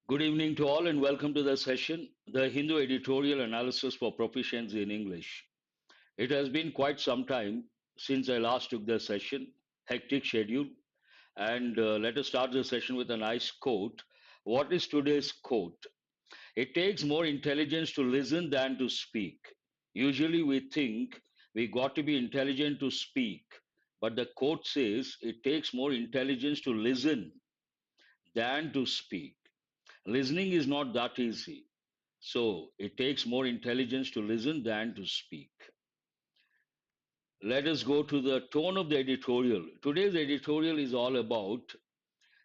Good evening to all and welcome to the session, the Hindu Editorial Analysis for Proficiency in English. It has been quite some time since I last took the session, hectic schedule, and let us start the session with a nice quote. What is today's quote? It takes more intelligence to listen than to speak. Usually we think we got to be intelligent to speak, but the quote says it takes more intelligence to listen than to speak. Listening is not that easy. So it takes more intelligence to listen than to speak. Let us go to the tone of the editorial. Today's editorial is all about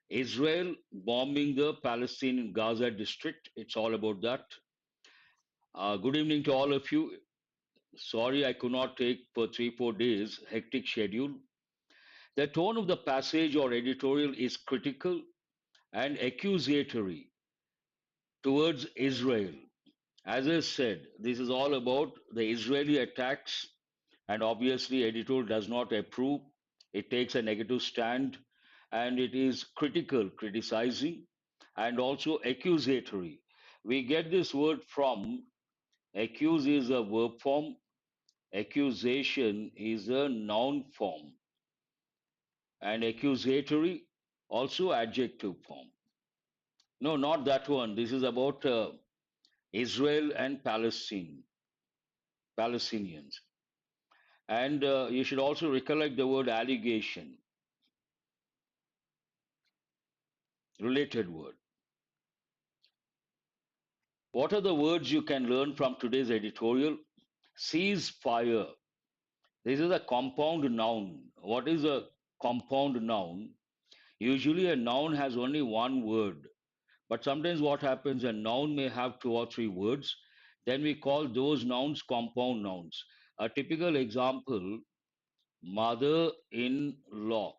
Israel bombing the Palestinian Gaza district. It's all about that. Good evening to all of you. Sorry I could not take for 3 4 days, hectic schedule. The tone of the passage or editorial is critical and accusatory towards Israel. As I said, this is all about the Israeli attacks. And obviously, editorial does not approve. It takes a negative stand and it is critical, criticizing, and also accusatory. We get this word from accuse is a verb form, accusation is a noun form, and accusatory also adjective form. No, not that one. This is about Israel and Palestinians. And you should also recollect the word allegation, related word. What are the words you can learn from today's editorial? Cease fire. This is a compound noun. What is a compound noun? Usually a noun has only one word. But sometimes what happens, a noun may have two or three words. Then we call those nouns compound nouns. A typical example, mother-in-law.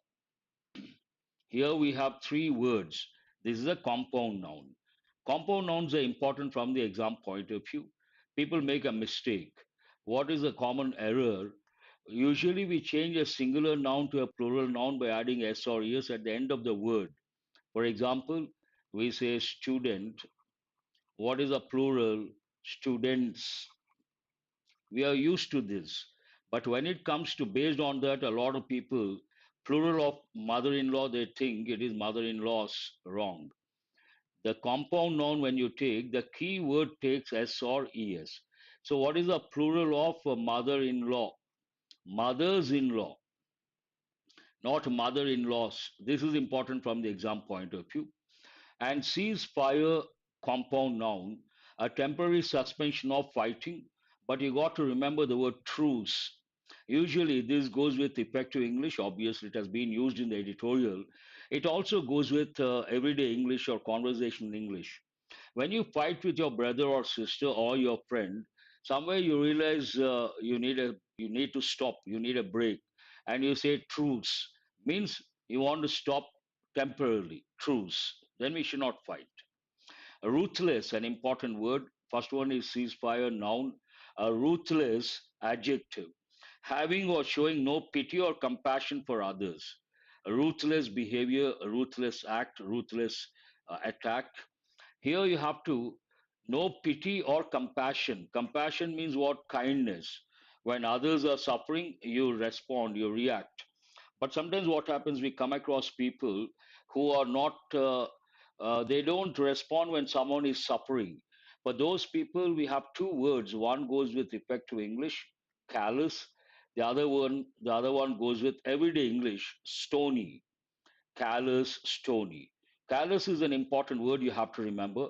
Here we have three words. This is a compound noun. Compound nouns are important from the exam point of view. People make a mistake. What is a common error? Usually we change a singular noun to a plural noun by adding s or es at the end of the word. For example, we say student. What is a plural? Students. We are used to this. But when it comes to based on that, a lot of people, plural of mother-in-law, they think it is mother-in-laws. Wrong. The compound noun, when you take, the key word takes s or es. So what is the plural of a mother-in-law? Mothers-in-law, not mother-in-laws. This is important from the exam point of view. And ceasefire, compound noun, a temporary suspension of fighting, but you got to remember the word truce. Usually this goes with effective English. Obviously, it has been used in the editorial. It also goes with everyday English or conversational English. When you fight with your brother or sister or your friend, somewhere you realize you need to stop, you need a break, and you say truce means you want to stop temporarily. Truce. Then we should not fight. Ruthless, an important word. First one is ceasefire, noun. A ruthless, adjective. Having or showing no pity or compassion for others. A ruthless behavior, a ruthless act, ruthless attack. Here you have to no pity or compassion. Compassion means what? Kindness. When others are suffering, you respond, you react. But sometimes what happens, we come across people who are not, they don't respond when someone is suffering. For those people, we have two words. One goes with effective English, callous. The other one goes with everyday English, stony. Callous, stony. Callous is an important word you have to remember.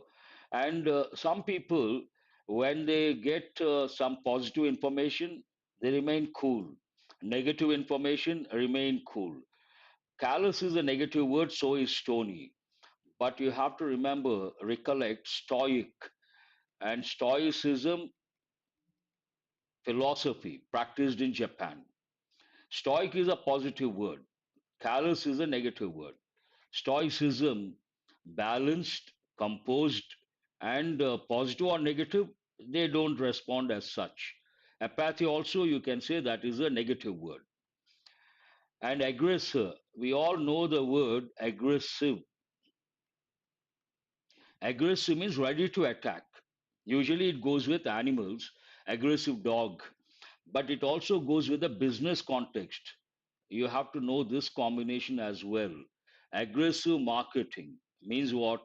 And some people, when they get some positive information, they remain cool. Negative information, remain cool. Callous is a negative word, so is stony. But you have to remember, recollect stoic and stoicism philosophy practiced in Japan. Stoic is a positive word, callous is a negative word. Stoicism, balanced, composed, and positive or negative, they don't respond as such. Apathy also, you can say that is a negative word. And aggressor, we all know the word aggressive. Aggressive means ready to attack. Usually it goes with animals, aggressive dog, but it also goes with the business context. You have to know this combination as well. Aggressive marketing means what?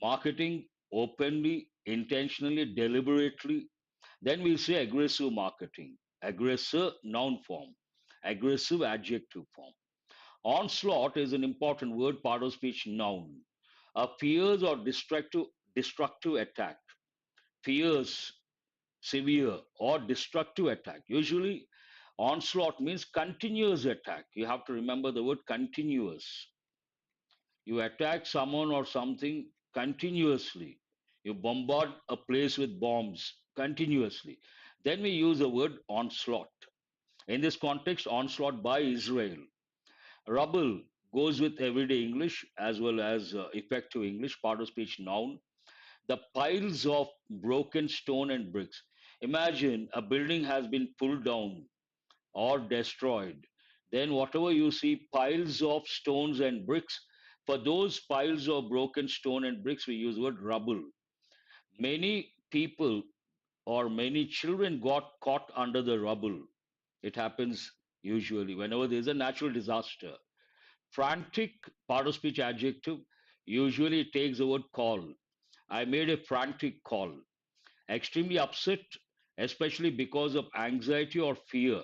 Marketing openly, intentionally, deliberately. Then we say aggressive marketing, aggressive noun form, aggressive adjective form. Onslaught is an important word, part of speech noun. A fierce or destructive attack. Fierce, severe, or destructive attack. Usually, onslaught means continuous attack. You have to remember the word continuous. You attack someone or something continuously. You bombard a place with bombs continuously. Then we use the word onslaught. In this context, onslaught by Israel. Rubble goes with everyday English as well as effective English, part of speech noun. The piles of broken stone and bricks. Imagine a building has been pulled down or destroyed. Then, whatever you see, piles of stones and bricks. For those piles of broken stone and bricks, we use the word rubble. Many people or many children got caught under the rubble. It happens usually whenever there is a natural disaster. Frantic, part of speech adjective, usually takes the word call. I made a frantic call. Extremely upset, especially because of anxiety or fear.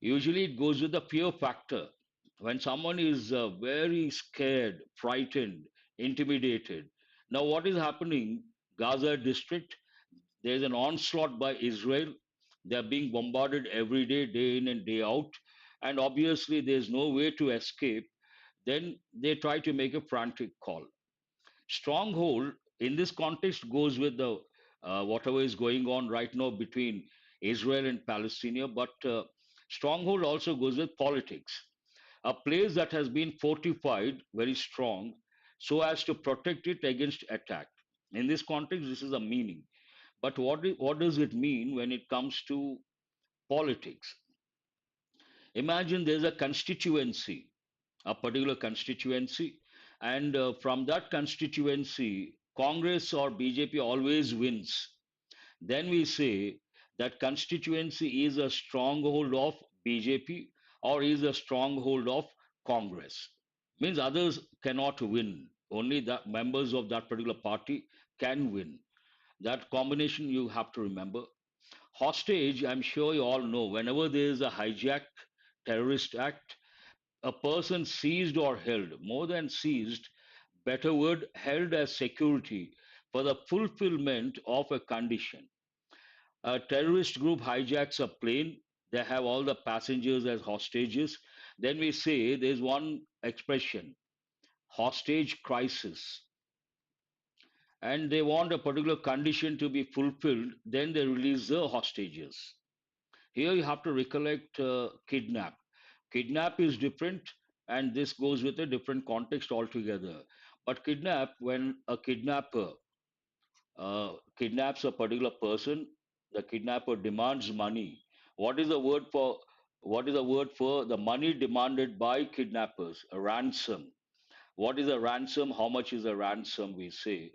Usually it goes with the fear factor. When someone is very scared, frightened, intimidated. Now, what is happening? Gaza district, there's an onslaught by Israel. They're being bombarded every day, day in and day out. And obviously, there's no way to escape. Then they try to make a frantic call. Stronghold in this context goes with the whatever is going on right now between Israel and Palestine, but stronghold also goes with politics. A place that has been fortified very strong so as to protect it against attack. In this context, this is a meaning. But what does it mean when it comes to politics? Imagine there's a constituency, a particular constituency, and from that constituency, Congress or BJP always wins. Then we say that constituency is a stronghold of BJP or is a stronghold of Congress. Means others cannot win. Only the members of that particular party can win. That combination you have to remember. Hostage, I'm sure you all know, whenever there is a hijack, terrorist act, a person seized or held, more than seized, better word, held as security for the fulfillment of a condition. A terrorist group hijacks a plane, they have all the passengers as hostages. Then we say there's one expression, hostage crisis, and they want a particular condition to be fulfilled, then they release the hostages. Here you have to recollect kidnap. Kidnap is different, and this goes with a different context altogether. But kidnap, when a kidnapper kidnaps a particular person, the kidnapper demands money. What is the word for what is the word for the money demanded by kidnappers? A ransom. What is a ransom? How much is a ransom? We say.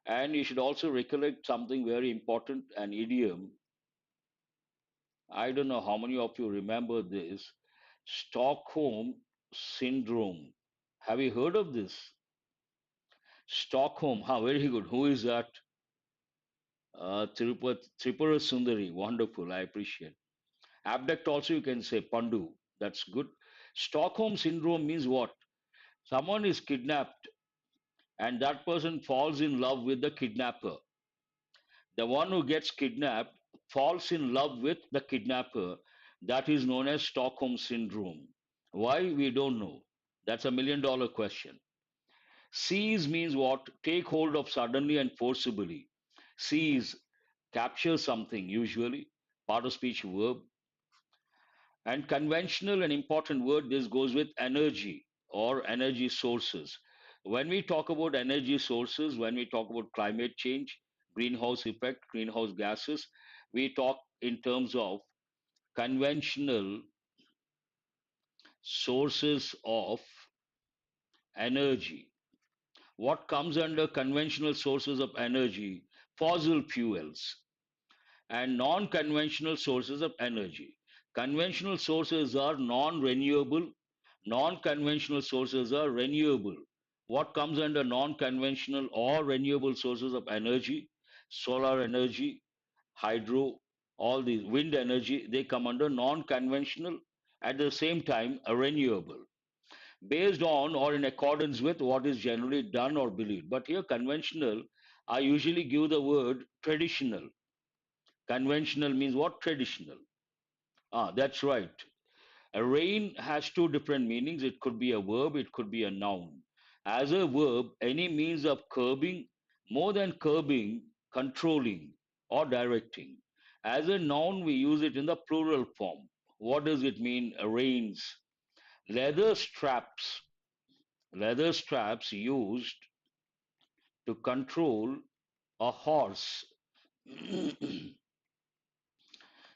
And you should also recollect something very important, an idiom. I don't know how many of you remember this. Stockholm syndrome. Have you heard of this? Stockholm. Very good. Who is that? Tripura Sundari. Wonderful. I appreciate. Abduct also you can say Pandu. That's good. Stockholm syndrome means what? Someone is kidnapped and that person falls in love with the kidnapper. The one who gets kidnapped falls in love with the kidnapper. That is known as Stockholm syndrome. Why? We don't know. That's a $1 million question. Seize means what? Take hold of suddenly and forcibly. Seize, capture something, usually, part of speech verb. And conventional and important word, this goes with energy or energy sources. When we talk about energy sources, when we talk about climate change, greenhouse effect, greenhouse gases, we talk in terms of conventional sources of energy. What comes under conventional sources of energy? Fossil fuels and non-conventional sources of energy. Conventional sources are non-renewable. Non-conventional sources are renewable. What comes under non-conventional or renewable sources of energy? Solar energy, hydro, all these wind energy, they come under non-conventional, at the same time a renewable, based on or in accordance with what is generally done or believed. But here conventional, I usually give the word traditional. Conventional means what? Traditional. Ah, that's right. A rain has two different meanings. It could be a verb, it could be a noun. As a verb, any means of curbing, more than curbing, controlling, or directing. As a noun, we use it in the plural form. What does it mean? Rains. Leather straps. Leather straps used to control a horse.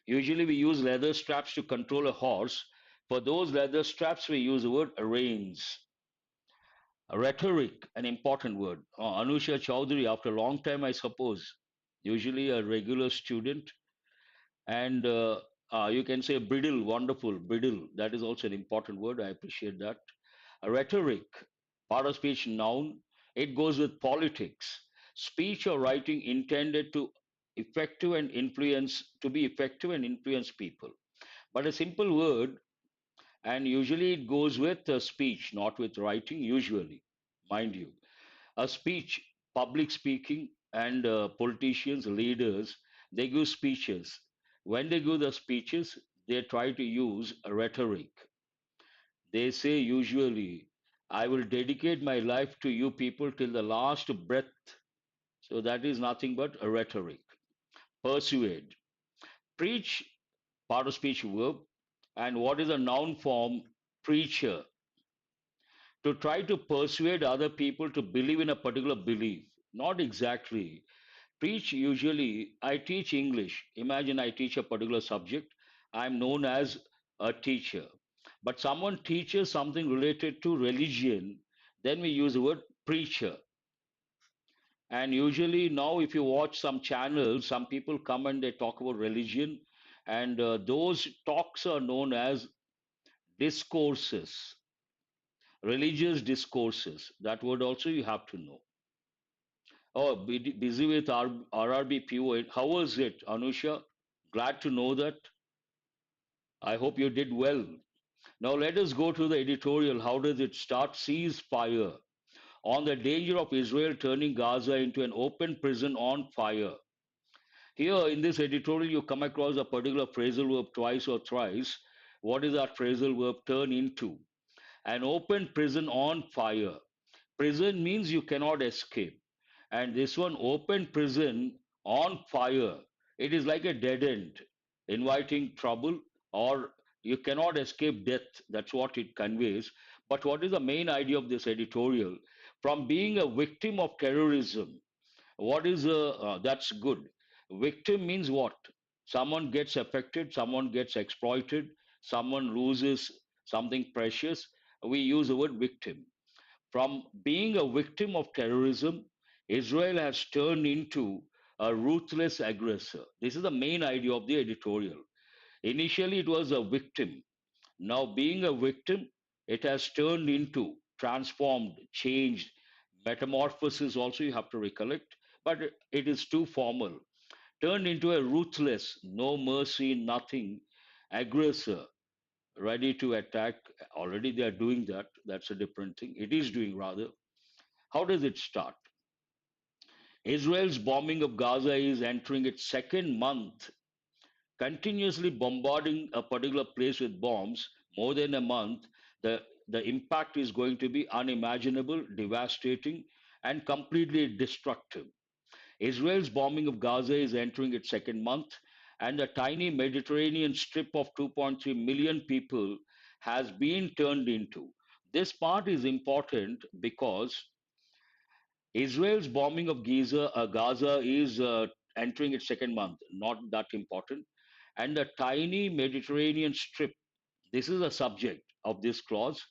Usually, we use leather straps to control a horse. For those leather straps, we use the word reins. Rhetoric, an important word. Anusha Chowdhury, after a long time, I suppose, usually a regular student. And you can say bridle, wonderful, bridle. That is also an important word. I appreciate that. Rhetoric, part of speech noun. It goes with politics. Speech or writing intended to be effective and influence people. But a simple word, and usually it goes with speech, not with writing, usually, mind you. A speech, public speaking, and politicians, leaders, they give speeches. When they give the speeches, they try to use rhetoric. They say usually, I will dedicate my life to you people till the last breath. So that is nothing but a rhetoric. Persuade. Preach, part of speech verb. And what is a noun form? Preacher. To try to persuade other people to believe in a particular belief. Not exactly. Preach, usually, I teach English. Imagine I teach a particular subject. I'm known as a teacher. But someone teaches something related to religion, then we use the word preacher. And usually now, if you watch some channels, some people come and they talk about religion, and those talks are known as discourses, religious discourses. That word also you have to know. Oh, busy with RRB PO. How was it, Anusha? Glad to know that. I hope you did well. Now let us go to the editorial. How does it start? Cease fire. On the danger of Israel turning Gaza into an open prison on fire. Here in this editorial, you come across a particular phrasal verb twice or thrice. What is that phrasal verb? Turn into. An open prison on fire. Prison means you cannot escape. And this one, open prison on fire. It is like a dead end, inviting trouble, or you cannot escape death. That's what it conveys. But what is the main idea of this editorial? From being a victim of terrorism, what is that's good. Victim means what? Someone gets affected, someone gets exploited, someone loses something precious. We use the word victim. From being a victim of terrorism, Israel has turned into a ruthless aggressor. This is the main idea of the editorial. Initially, it was a victim. Now, being a victim, it has turned into, transformed, changed, metamorphosis, also, you have to recollect, but it is too formal. Turned into a ruthless, no mercy, nothing aggressor, ready to attack. Already they are doing that. That's a different thing. It is doing rather. How does it start? Israel's bombing of Gaza is entering its second month, continuously bombarding a particular place with bombs more than a month. The impact is going to be unimaginable, devastating, and completely destructive. Israel's bombing of Gaza is entering its second month, and the tiny Mediterranean strip of 2.3 million people has been turned into. This part is important because Israel's bombing of Gaza is entering its second month, not that important. And the tiny Mediterranean strip, this is a subject of this clause,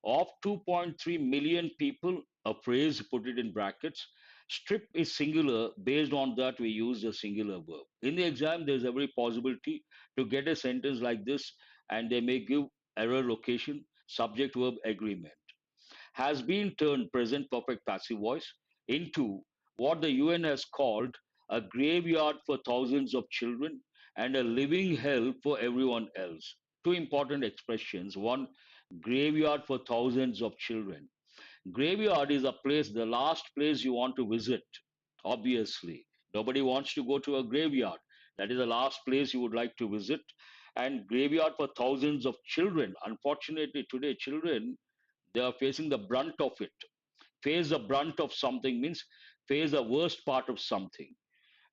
of 2.3 million people a phrase, put it in brackets. Strip is singular. Based on that, we use a singular verb. In the exam, there's every possibility to get a sentence like this, and they may give error location, subject verb agreement. Has been turned present perfect passive voice into what the UN has called a graveyard for thousands of children and a living hell for everyone else. Two important expressions. One, graveyard for thousands of children. Graveyard is a place, the last place you want to visit, obviously. Nobody wants to go to a graveyard. That is the last place you would like to visit. And graveyard for thousands of children. Unfortunately, today, children, they are facing the brunt of it. Face the brunt of something means face the worst part of something.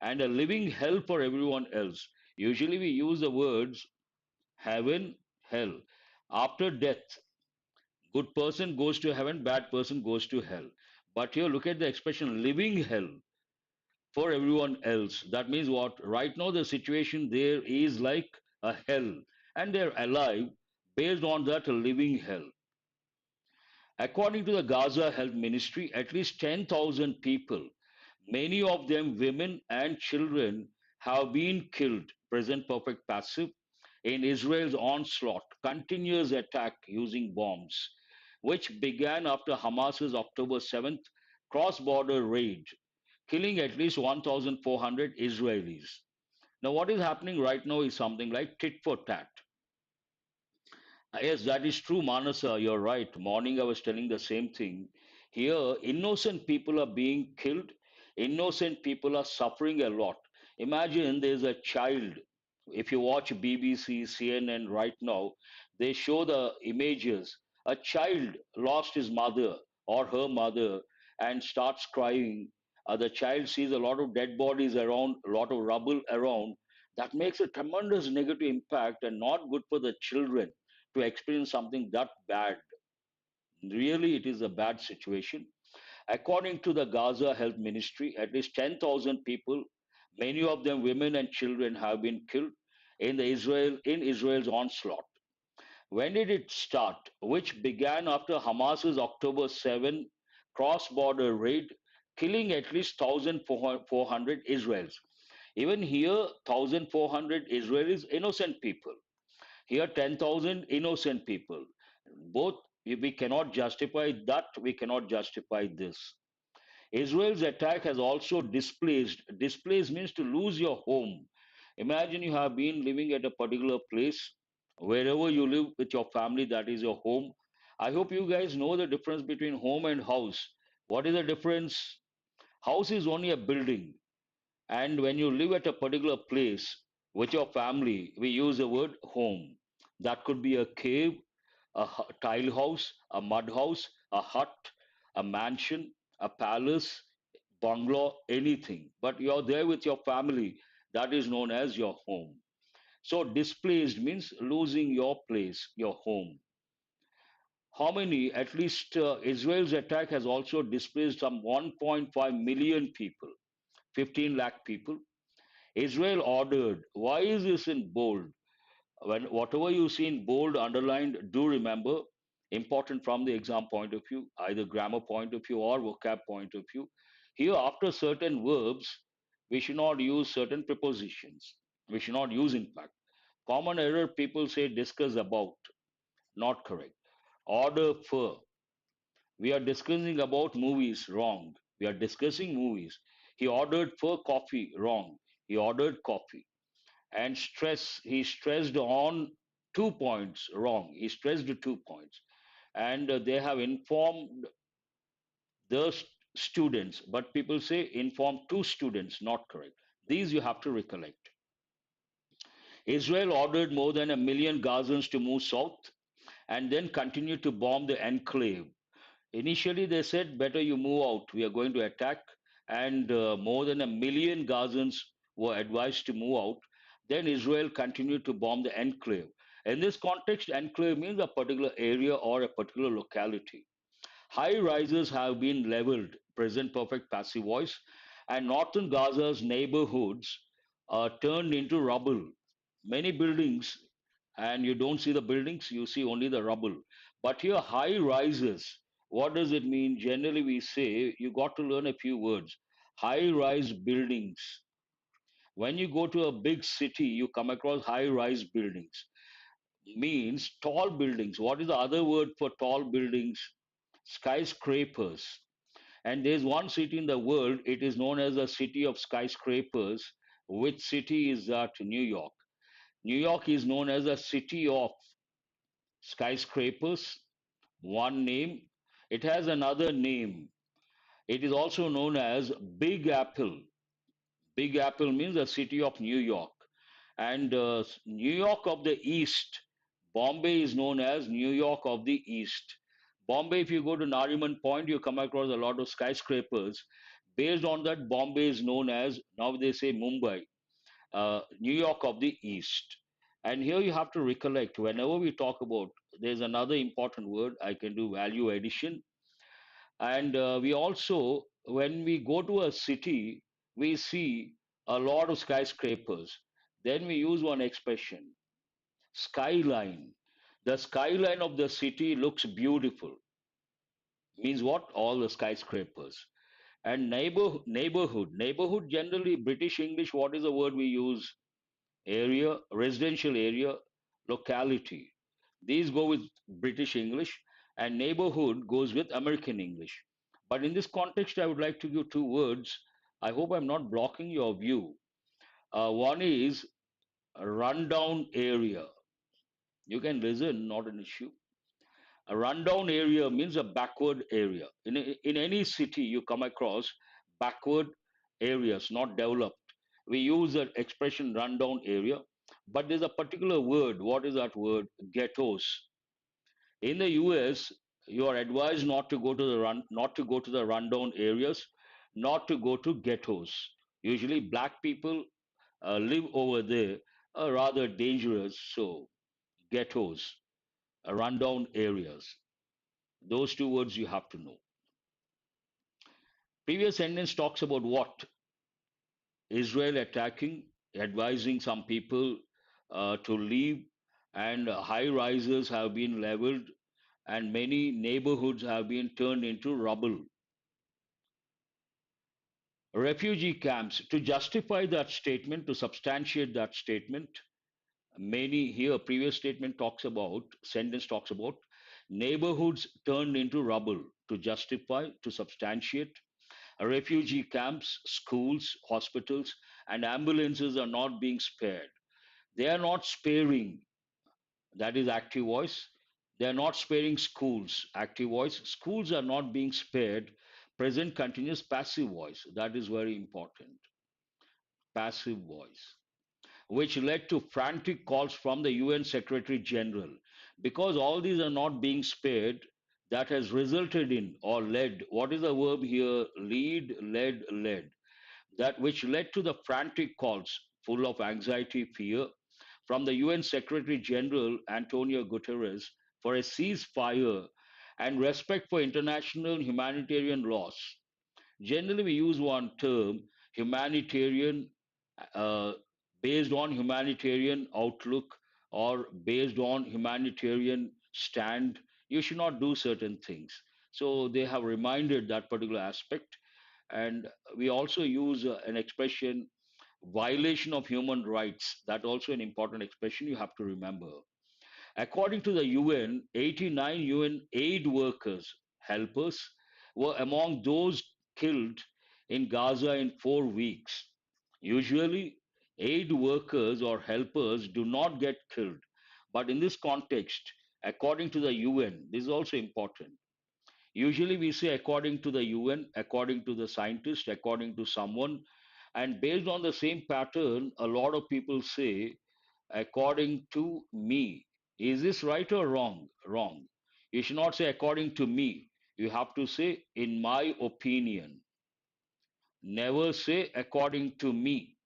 And a living hell for everyone else. Usually we use the words heaven, hell. After death, good person goes to heaven, bad person goes to hell. But here, look at the expression living hell for everyone else. That means what? Right now, the situation there is like a hell, and they're alive based on that living hell. According to the Gaza Health Ministry, at least 10,000 people, many of them women and children, have been killed, present perfect passive, in Israel's onslaught, continuous attack using bombs, which began after Hamas's October 7th cross border raid, killing at least 1,400 Israelis. Now, what is happening right now is something like tit for tat. Yes, that is true, Manasa. You're right. Morning, I was telling the same thing. Here, innocent people are being killed. Innocent people are suffering a lot. Imagine there's a child. If you watch BBC, CNN right now, they show the images. A child lost his mother or her mother and starts crying. The child sees a lot of dead bodies around, a lot of rubble around. That makes a tremendous negative impact and not good for the children to experience something that bad. Really, it is a bad situation. According to the Gaza Health Ministry, at least 10,000 people, many of them women and children, have been killed in Israel's onslaught. When did it start? Which began after Hamas's October 7 cross-border raid, killing at least 1,400 Israelis. Even here, 1,400 Israelis, innocent people. Here, 10,000 innocent people. Both, we cannot justify that, we cannot justify this. Israel's attack has also displaced means to lose your home. Imagine you have been living at a particular place, wherever you live with your family, that is your home. I hope you guys know the difference between home and house. What is the difference? House is only a building, and when you live at a particular place with your family, we use the word home. That could be a cave, a tile house, a mud house, a hut, a mansion, a palace, bungalow, anything. But you're there with your family. That is known as your home. So displaced means losing your place, your home. How many? At least Israel's attack has also displaced some 1.5 million people, 15 lakh people. Israel ordered. Why is this in bold? When whatever you see in bold, underlined, do remember, important from the exam point of view, either grammar point of view or vocab point of view. Here, after certain verbs, we should not use certain prepositions. We should not use, in fact. Common error, people say discuss about, not correct. Order for. We are discussing about movies, wrong. We are discussing movies. He ordered for coffee, wrong. He ordered coffee. And stress, he stressed on 2 points, wrong. He stressed 2 points. And they have informed the students, but people say inform two students, not correct. These you have to recollect. Israel ordered more than 1 million Gazans to move south and then continue to bomb the enclave. Initially, they said, better you move out. We are going to attack. And more than 1 million Gazans were advised to move out. Then Israel continued to bomb the enclave. In this context, enclave means a particular area or a particular locality. High rises have been leveled, present perfect passive voice, and northern Gaza's neighborhoods are turned into rubble. Many buildings, and you don't see the buildings, you see only the rubble. But here, high rises, What does it mean? Generally, we say you got to learn a few words. High rise buildings. When you go to a big city, you come across high rise buildings. Means tall buildings. What is the other word for tall buildings? Skyscrapers. And there's one city in the world, it is known as the city of skyscrapers. Which city is that? New York. New York is known as a city of skyscrapers, one name. It has another name. It is also known as Big Apple. Big Apple means the city of New York. And New York of the East, Bombay is known as New York of the East. Bombay, if you go to Nariman Point, you come across a lot of skyscrapers. Based on that, Bombay is known as, now they say Mumbai, New York of the East. And here you have to recollect whenever we talk about, there's another important word I can do value addition. And we also, when we go to a city, we see a lot of skyscrapers. Then we use one expression, skyline. The skyline of the city looks beautiful. Means what? All the skyscrapers. And neighborhood generally British English, what is the word we use? Area, residential area, locality. These go with British English, and neighborhood goes with American English. But in this context, I would like to give two words. I hope I'm not blocking your view. One is a rundown area. You can listen, not an issue. A rundown area means a backward area. In any city, you come across backward areas, not developed. We use the expression rundown area, but there's a particular word. What is that word? Ghettos. In the US, you are advised not to go to the rundown areas, not to go to ghettos. Usually, black people live over there, are rather dangerous. So, ghettos, rundown areas. Those two words you have to know. Previous sentence talks about what? Israel attacking, advising some people to leave, and high rises have been leveled, and many neighborhoods have been turned into rubble. Refugee camps, to justify that statement, to substantiate that statement, many here, previous statement talks about, sentence talks about neighborhoods turned into rubble. To justify, to substantiate, refugee camps, schools, hospitals, and ambulances are not being spared. They are not sparing, that is active voice. They are not sparing schools, active voice. Schools are not being spared, present continuous passive voice. That is very important. Passive voice, which led to frantic calls from the UN Secretary General. Because all these are not being spared, that has resulted in or led, what is the verb here? Lead, led. That which led to the frantic calls, full of anxiety, fear, from the UN Secretary General Antonio Guterres for a ceasefire and respect for international humanitarian laws. Generally, we use one term, humanitarian, uh, based on humanitarian outlook or based on humanitarian stand. You should not do certain things. So they have reminded that particular aspect. And we also use an expression, violation of human rights. That also an important expression you have to remember. According to the UN, 89 UN aid workers, helpers, were among those killed in Gaza in 4 weeks. Usually, aid workers or helpers do not get killed. But in this context, according to the UN, this is also important. Usually, we say according to the UN, according to the scientist, according to someone, and based on the same pattern, a lot of people say according to me. Is this right or wrong? Wrong. You should not say according to me. You have to say in my opinion. Never say according to me.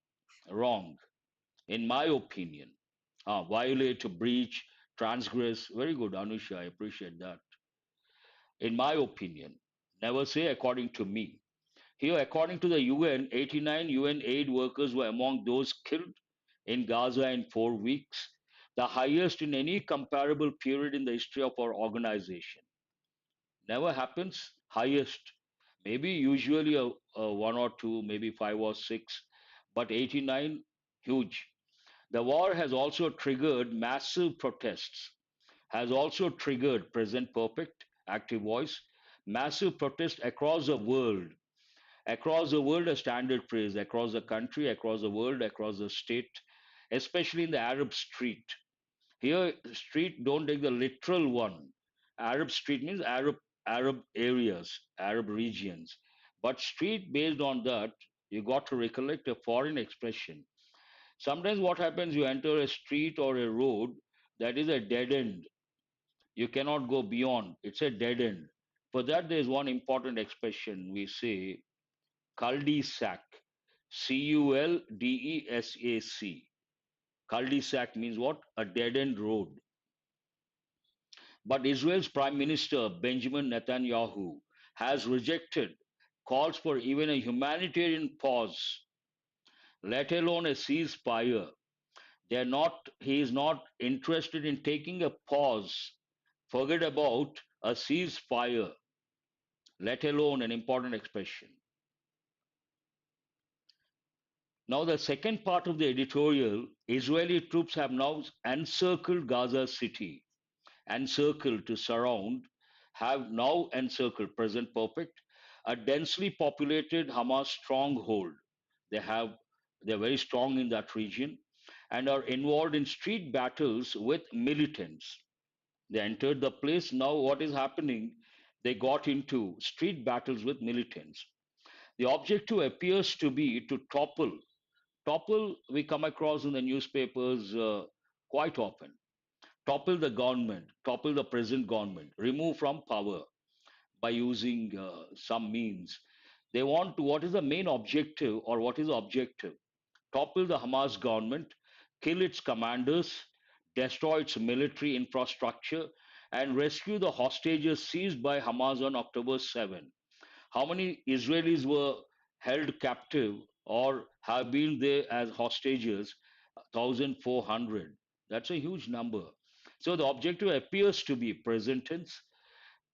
Wrong. In my opinion. Violate, breach, transgress. Very good, Anusha. I appreciate that. In my opinion. Never say according to me. Here, according to the UN, 89 UN aid workers were among those killed in Gaza in 4 weeks, the highest in any comparable period in the history of our organization. Never happens. Highest, maybe usually a one or two, maybe five or six, but 89, huge. The war has also triggered massive protests, has also triggered present perfect, active voice, massive protests across the world, a standard phrase, across the country, across the world, across the state, especially in the Arab street. Here, street, don't take the literal one. Arab street means Arab areas, Arab regions. But street, based on that, you got to recollect a foreign expression. Sometimes what happens, you enter a street or a road that is a dead end. You cannot go beyond. It's a dead end. For that, there is one important expression. We say cul-de-sac. Culdesac. Cul-de-sac means what? A dead end road. But Israel's Prime Minister Benjamin Netanyahu has rejected calls for even a humanitarian pause, let alone a ceasefire. He is not interested in taking a pause. Forget about a ceasefire, let alone an important expression. Now, the second part of the editorial, Israeli troops have now encircled Gaza city. Encircled, to surround, have now encircled, present perfect, a densely populated Hamas stronghold. They have they're very strong in that region and are involved in street battles with militants. They entered the place. Now what is happening? They got into street battles with militants. The objective appears to be to topple, we come across in the newspapers quite often. Topple the government, topple the present government, remove from power by using some means. They want to, what is the main objective or what is the objective? Topple the Hamas government, kill its commanders, destroy its military infrastructure, and rescue the hostages seized by Hamas on October 7. How many Israelis were held captive or have been there as hostages? 1,400. That's a huge number. So the objective appears to be present tense.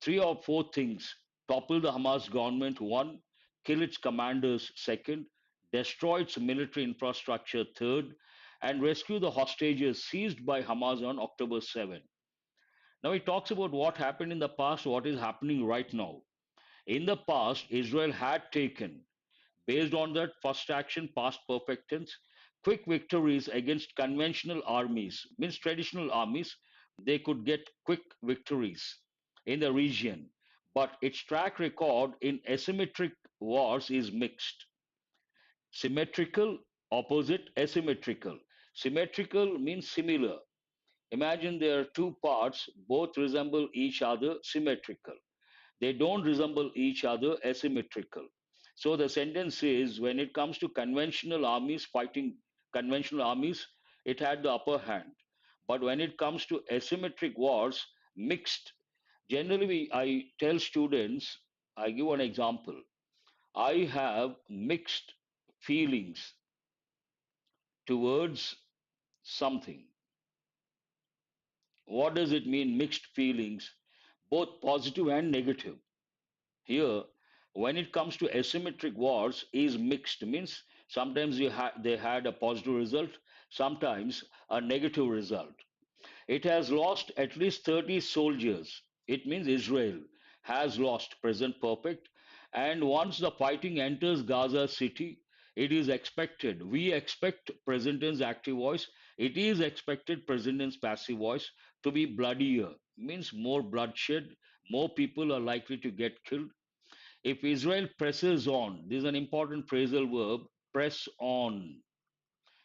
Three or four things: topple the Hamas government, one; kill its commanders, second; destroy its military infrastructure, third; and rescue the hostages seized by Hamas on October 7. Now he talks about what happened in the past, what is happening right now. In the past, Israel had taken, based on that first action, past perfect tense, quick victories against conventional armies, means traditional armies. They could get quick victories in the region. But its track record in asymmetric wars is mixed. Symmetrical, opposite, asymmetrical. Symmetrical means similar. Imagine there are two parts, both resemble each other, symmetrical. They don't resemble each other, asymmetrical. So the sentence is, when it comes to conventional armies fighting conventional armies, it had the upper hand. But when it comes to asymmetric wars, mixed. Generally, I tell students, I give an example. I have mixed feelings towards something. What does it mean, mixed feelings? Both positive and negative. Here, when it comes to asymmetric wars, is mixed, means sometimes they had a positive result, sometimes a negative result. It has lost at least 30 soldiers. It means Israel has lost, present perfect. And once the fighting enters Gaza city, it is expected, we expect present tense active voice, it is expected present tense passive voice to be bloodier, means more bloodshed, more people are likely to get killed. If Israel presses on, this is an important phrasal verb, press on.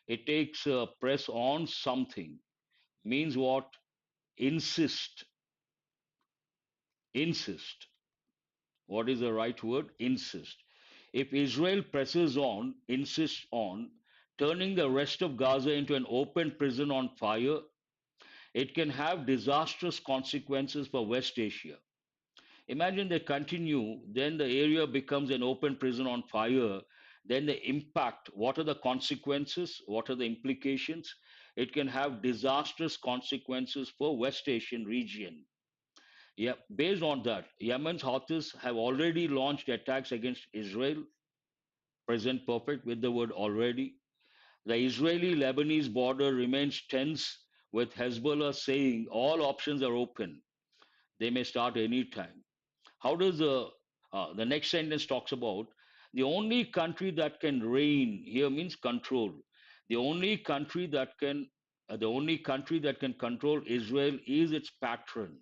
It takes press on something. Means what? Insist. Insist. What is the right word? Insist. If Israel presses on, insists on, turning the rest of Gaza into an open prison on fire, it can have disastrous consequences for West Asia. Imagine they continue, then the area becomes an open prison on fire. Then the impact, what are the consequences? What are the implications? It can have disastrous consequences for West Asian region. Yeah, based on that, Yemen's Houthis have already launched attacks against Israel, present perfect with the word already. The Israeli Lebanese border remains tense, with Hezbollah saying all options are open. They may start any time. How does the next sentence talks about the only country that can reign here means control. The only country that can control Israel is its patron.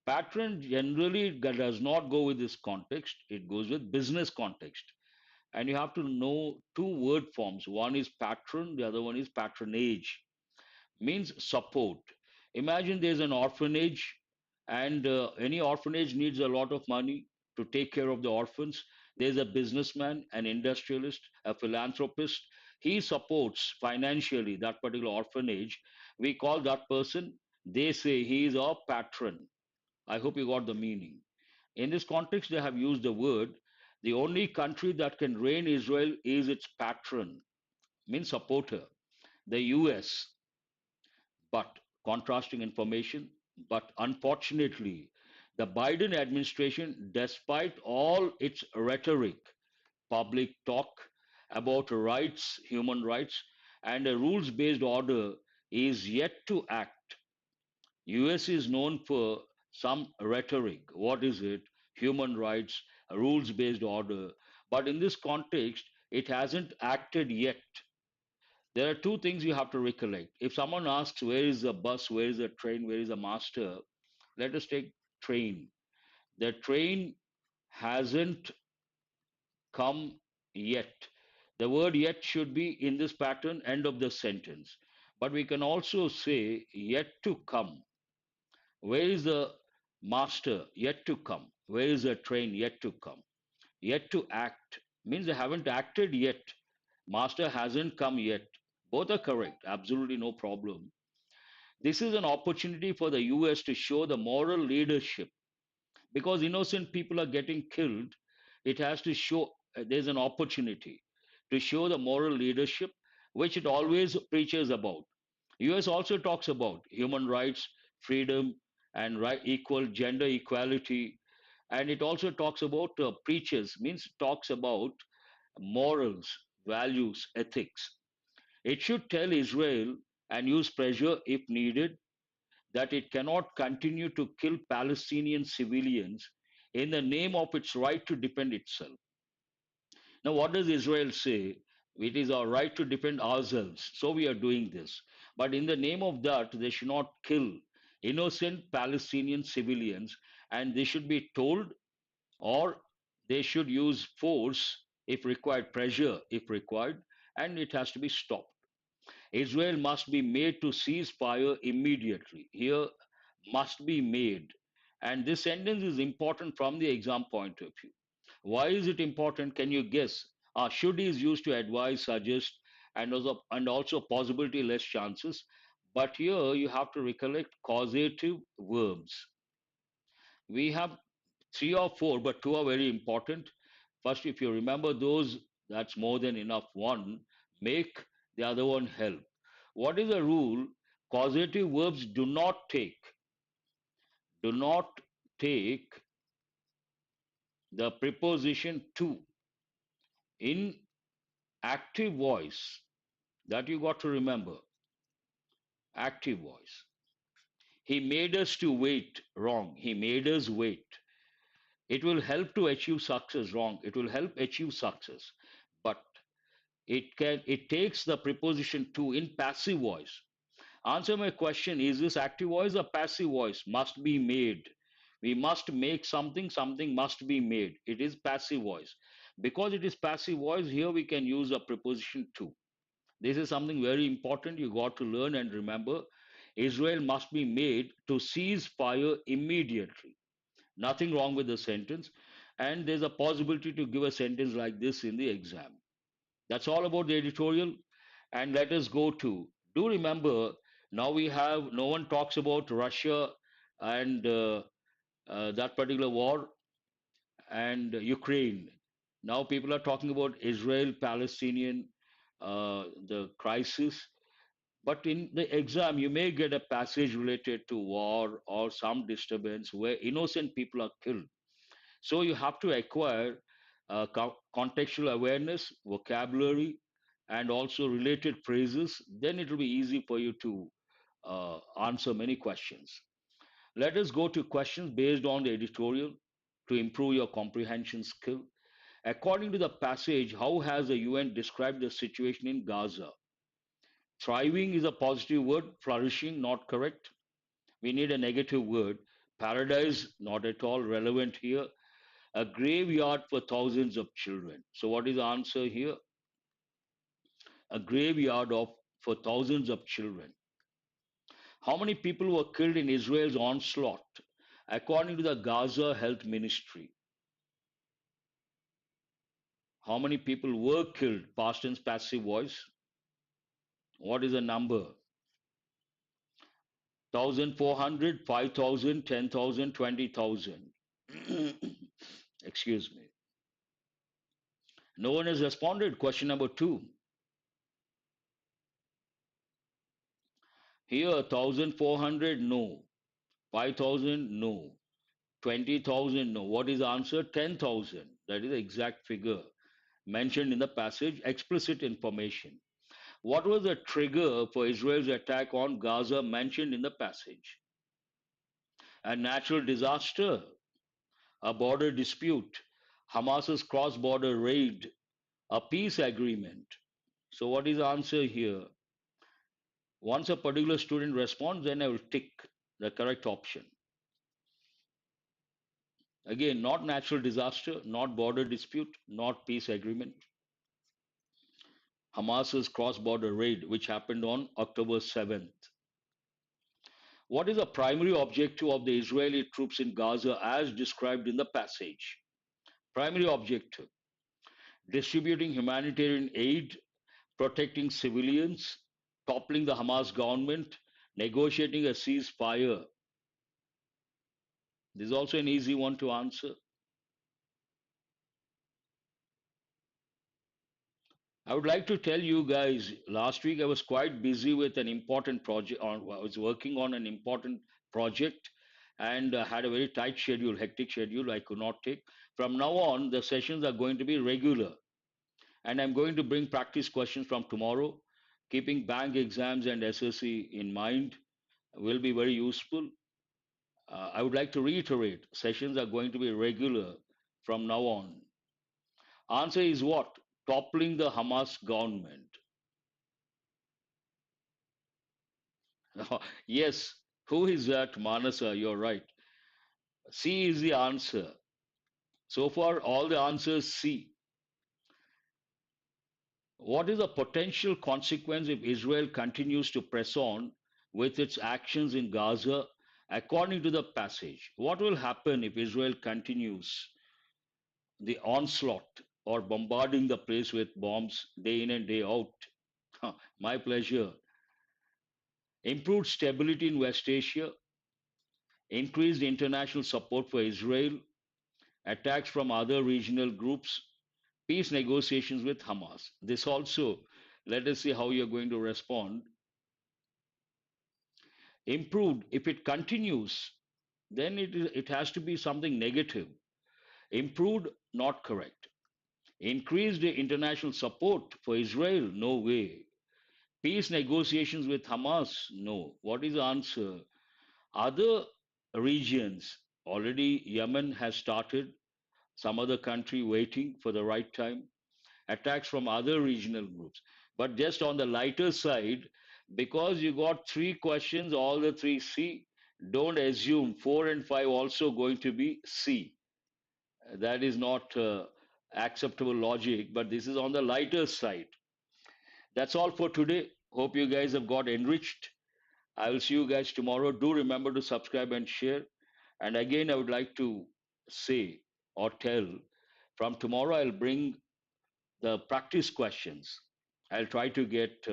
Patron generally does not go with this context. It goes with business context. And you have to know two word forms. One is patron, the other one is patronage. Means support. Imagine there's an orphanage, and any orphanage needs a lot of money to take care of the orphans. There's a businessman, an industrialist, a philanthropist. He supports financially that particular orphanage. We call that person, they say he is our patron. I hope you got the meaning. In this context, they have used the word, the only country that can reign Israel is its patron, means supporter, the US. But contrasting information, but unfortunately, the Biden administration, despite all its rhetoric, public talk about rights, human rights, and a rules based order, is yet to act. US is known for some rhetoric. What is it? Human rights, rules based order. But in this context, it hasn't acted yet. There are two things you have to recollect. If someone asks, where is the bus, where is the train, where is the master? Let us take train. The train hasn't come yet. The word yet should be in this pattern, end of the sentence. But we can also say yet to come. Where is the master? Yet to come. Where is the train? Yet to come. Yet to act means they haven't acted yet. Master hasn't come yet. Both are correct. Absolutely no problem. This is an opportunity for the US to show the moral leadership because innocent people are getting killed. It has to show there's an opportunity to show the moral leadership, which it always preaches about. US also talks about human rights, freedom, and right, equal gender equality, and it also talks about preaches means talks about morals, values, ethics. It should tell Israel and use pressure if needed that it cannot continue to kill Palestinian civilians in the name of its right to defend itself. Now, what does Israel say? It is our right to defend ourselves, so we are doing this. But in the name of that, they should not kill innocent Palestinian civilians, and they should be told, or they should use force if required, pressure if required, and it has to be stopped. Israel must be made to cease fire immediately. Here, must be made. And this sentence is important from the exam point of view. Why is it important? Can you guess? Should is used to advise, suggest, and also possibility less chances. But here you have to recollect causative verbs. We have three or four, but two are very important. First, if you remember those, that's more than enough. One, make, the other one, help. What is the rule? Causative verbs do not take the preposition to in active voice. That you got to remember. Active voice. He made us to wait. Wrong. He made us wait. It will help to achieve success. Wrong. It will help achieve success. But it takes the preposition to in passive voice. Answer my question, is this active voice or passive voice? Must be made. We must make something, something must be made. It is passive voice. Because it is passive voice, here we can use a preposition to. This is something very important you got to learn and remember. Israel must be made to cease fire immediately. Nothing wrong with the sentence. And there's a possibility to give a sentence like this in the exam. That's all about the editorial. And let us go to, do remember, now we have, no one talks about Russia and that particular war and Ukraine. Now people are talking about Israel, Palestinian, the crisis. But in the exam, you may get a passage related to war or some disturbance where innocent people are killed. So you have to acquire contextual awareness, vocabulary, and also related phrases. Then it will be easy for you to answer many questions. Let us go to questions based on the editorial to improve your comprehension skill. According to the passage, how has the UN described the situation in Gaza? Thriving is a positive word, flourishing, not correct. We need a negative word. Paradise, not at all relevant here. A graveyard for thousands of children. So, what is the answer here? A graveyard for thousands of children. How many people were killed in Israel's onslaught? According to the Gaza Health Ministry, how many people were killed? Past tense passive voice. What is the number? 1,400, 5,000, 10,000, 20,000. Excuse me. No one has responded. Question number two. Here, 1,400, no. 5,000, no. 20,000, no. What is the answer? 10,000. That is the exact figure mentioned in the passage. Explicit information. What was the trigger for Israel's attack on Gaza mentioned in the passage? A natural disaster, a border dispute, Hamas's cross border raid, a peace agreement. So, what is the answer here? Once a particular student responds, then I will tick the correct option. Again, not natural disaster, not border dispute, not peace agreement. Hamas's cross border raid, which happened on October 7th. What is the primary objective of the Israeli troops in Gaza as described in the passage? Primary objective: distributing humanitarian aid, protecting civilians, toppling the Hamas government, negotiating a ceasefire. This is also an easy one to answer. I would like to tell you guys, last week I was quite busy with an important project. I was working on an important project and had a very tight schedule, hectic schedule I could not take. From now on, the sessions are going to be regular. And I'm going to bring practice questions from tomorrow. Keeping bank exams and SSC in mind will be very useful. I would like to reiterate, sessions are going to be regular from now on. Answer is what? Toppling the Hamas government. Yes, who is that? Manasa, you're right. C is the answer. So far, all the answers C. What is the potential consequence if Israel continues to press on with its actions in Gaza according to the passage? What will happen if Israel continues the onslaught or bombarding the place with bombs day in and day out? My pleasure. Improved stability in West Asia, increased international support for Israel, attacks from other regional groups, peace negotiations with Hamas. This also, let us see how you're going to respond. Improved, if it continues, then it has to be something negative. Improved, not correct. Increased international support for Israel, no way. Peace negotiations with Hamas, no. What is the answer? Other regions, already Yemen has started, some other country waiting for the right time, attacks from other regional groups. But just on the lighter side, because you got three questions, all the three C, don't assume 4 and 5 also going to be C. That is not acceptable logic, but this is on the lighter side. That's all for today. Hope you guys have got enriched. I will see you guys tomorrow. Do remember to subscribe and share. And again, I would like to say or tell, from tomorrow, I'll bring the practice questions. I'll try to get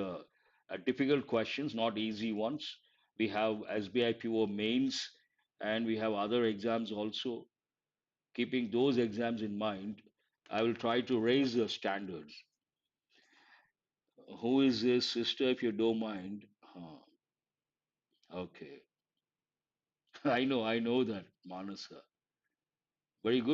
difficult questions, not easy ones. We have SBIPO mains and we have other exams also. Keeping those exams in mind, I will try to raise the standards. Who is this sister, if you don't mind? Okay. I know that, Manasa. Very good.